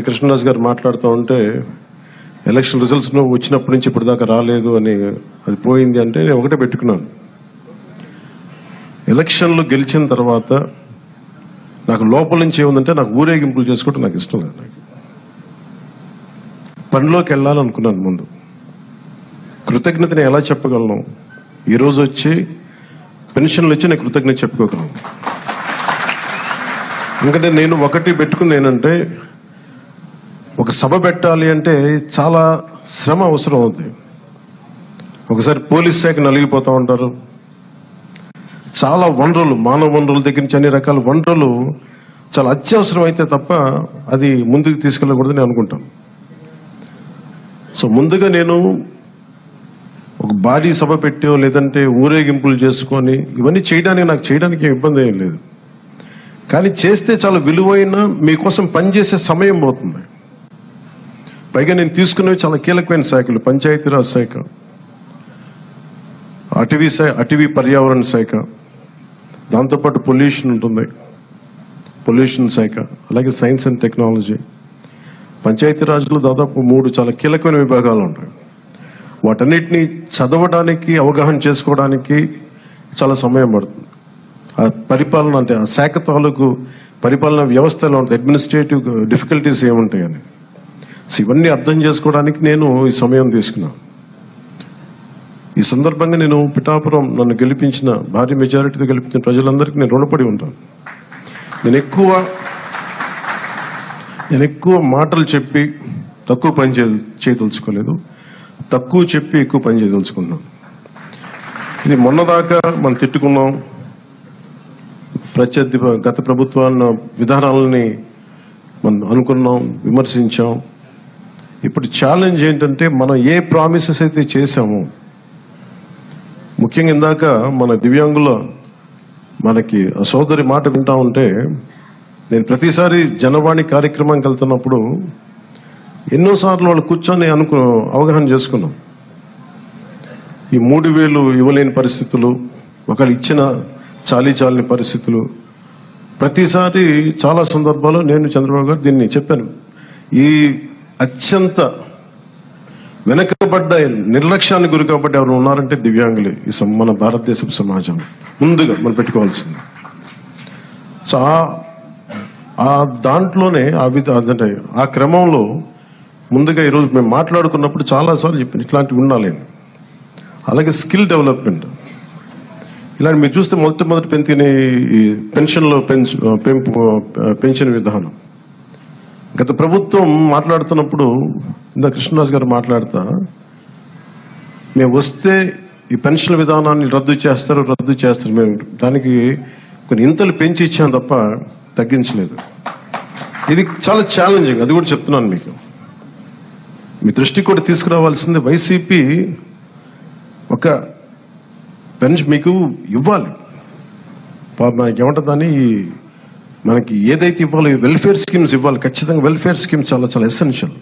కృష్ణదాస్ గారు మాట్లాడుతూ ఉంటే ఎలక్షన్ రిజల్ట్స్ వచ్చినప్పటి నుంచి ఇప్పటిదాకా రాలేదు అని, అది పోయింది అంటే నేను ఒకటే పెట్టుకున్నాను. ఎలక్షన్లు గెలిచిన తర్వాత నాకు లోపల నుంచి ఏముందంటే నాకు ఊరేగింపులు చేసుకోవటం నాకు ఇష్టం లేదు. నాకు పనిలోకి వెళ్ళాలనుకున్నాను. ముందు కృతజ్ఞతని ఎలా చెప్పగలను? ఈరోజు వచ్చి పెన్షన్లు వచ్చి నేను కృతజ్ఞత చెప్పుకోగలను. ఎందుకంటే నేను ఒకటి పెట్టుకుంది ఏంటంటే, ఒక సభ పెట్టాలి అంటే చాలా శ్రమ అవసరం అవుతుంది. ఒకసారి పోలీస్ శాఖ నలిగిపోతూ ఉంటారు. చాలా వనరులు, మానవ వనరుల దగ్గర నుంచి అన్ని రకాల వనరులు చాలా అత్యవసరం అయితే తప్ప అది ముందుకు తీసుకెళ్ళకూడదని అనుకుంటాను. సో ముందుగా నేను ఒక భారీ సభ పెట్టో లేదంటే ఊరేగింపులు చేసుకొని ఇవన్నీ చేయడానికి ఇబ్బంది ఏం లేదు. కానీ చేస్తే చాలా విలువైన మీకోసం పనిచేసే సమయం పోతుంది. పైగా నేను తీసుకునేవి చాలా కీలకమైన శాఖలు: పంచాయతీరాజ్ శాఖ, అటవీ పర్యావరణ శాఖ, దాంతోపాటు పొల్యూషన్ ఉంటుంది, పొల్యూషన్ శాఖ, అలాగే సైన్స్ అండ్ టెక్నాలజీ. పంచాయతీరాజ్లో దాదాపు 3 చాలా కీలకమైన విభాగాలు ఉంటాయి. వాటన్నిటినీ చదవడానికి, అవగాహన చేసుకోవడానికి చాలా సమయం పడుతుంది. ఆ పరిపాలన అంటే ఆ శాఖ తాలూకు పరిపాలన వ్యవస్థలో ఉంటుంది, అడ్మినిస్ట్రేటివ్ డిఫికల్టీస్ ఏముంటాయని. సో ఇవన్నీ అర్థం చేసుకోవడానికి నేను ఈ సమయం తీసుకున్నాను. ఈ సందర్భంగా నేను పిఠాపురం నన్ను గెలిపించిన, భారీ మెజారిటీతో గెలిపించిన ప్రజలందరికీ నేను రుణపడి ఉంటాను. నేను ఎక్కువ మాటలు చెప్పి తక్కువ పని చేయదలుచుకోలేదు, తక్కువ చెప్పి ఎక్కువ పని చేయదలుచుకున్నాను. ఇది మొన్నదాకా మనం తిట్టుకున్నాం, గత ప్రభుత్వాల విధానాలని మనం అనుకున్నాం, విమర్శించాం. ఇప్పుడు ఛాలెంజ్ ఏంటంటే, మనం ఏ ప్రామిసెస్ అయితే చేశామో, ముఖ్యంగా ఇందాక మన దివ్యాంగుల మనకి సోదరి మాట వింటా ఉంటే, నేను ప్రతిసారి జనవాణి కార్యక్రమానికి వెళ్తున్నప్పుడు ఎన్నోసార్లు వాళ్ళు కూర్చొని అవగాహన చేసుకున్నాం. ఈ 3,000 ఇవ్వలేని పరిస్థితులు, ఒకళ్ళు ఇచ్చిన చాలీని పరిస్థితులు. ప్రతిసారి చాలా సందర్భాల్లో నేను చంద్రబాబు గారు దీన్ని చెప్పాను. ఈ అత్యంత వెనకబడ్డ, నిర్లక్ష్యానికి గురి కాబట్టి ఎవరు ఉన్నారంటే దివ్యాంగులే ఈ మన భారతదేశ సమాజం ముందుగా మనం పెట్టుకోవాల్సింది. సో ఆ దాంట్లోనే అంటే ఆ క్రమంలో ముందుగా ఈరోజు మేము మాట్లాడుకున్నప్పుడు చాలాసార్లు చెప్పాను ఇట్లాంటివి ఉండాలి. అలాగే స్కిల్ డెవలప్మెంట్, ఇలాంటి మీరు చూస్తే మొదటి పెన్షన్లో పెన్షన్ విధానం గత ప్రభుత్వం మాట్లాడుతున్నప్పుడు ఇందా కృష్ణదాస్ గారు మాట్లాడతా, మేము వస్తే ఈ పెన్షన్ విధానాన్ని రద్దు చేస్తారు. మేము దానికి కొన్ని ఇంతలు పెంచి ఇచ్చాం తప్ప తగ్గించలేదు. ఇది చాలా ఛాలెంజింగ్, అది కూడా చెప్తున్నాను మీకు. మీ దృష్టికి కూడా తీసుకురావాల్సింది, వైసీపీ ఒక పెన్షన్ మీకు ఇవ్వాలి. మనకి ఏమంటుందని, మనకి ఏదైతే ఇవ్వాలో వెల్ఫేర్ స్కీమ్స్ ఇవ్వాలి. ఖచ్చితంగా వెల్ఫేర్ స్కీమ్స్ చాలా చాలా ఎసెన్షియల్.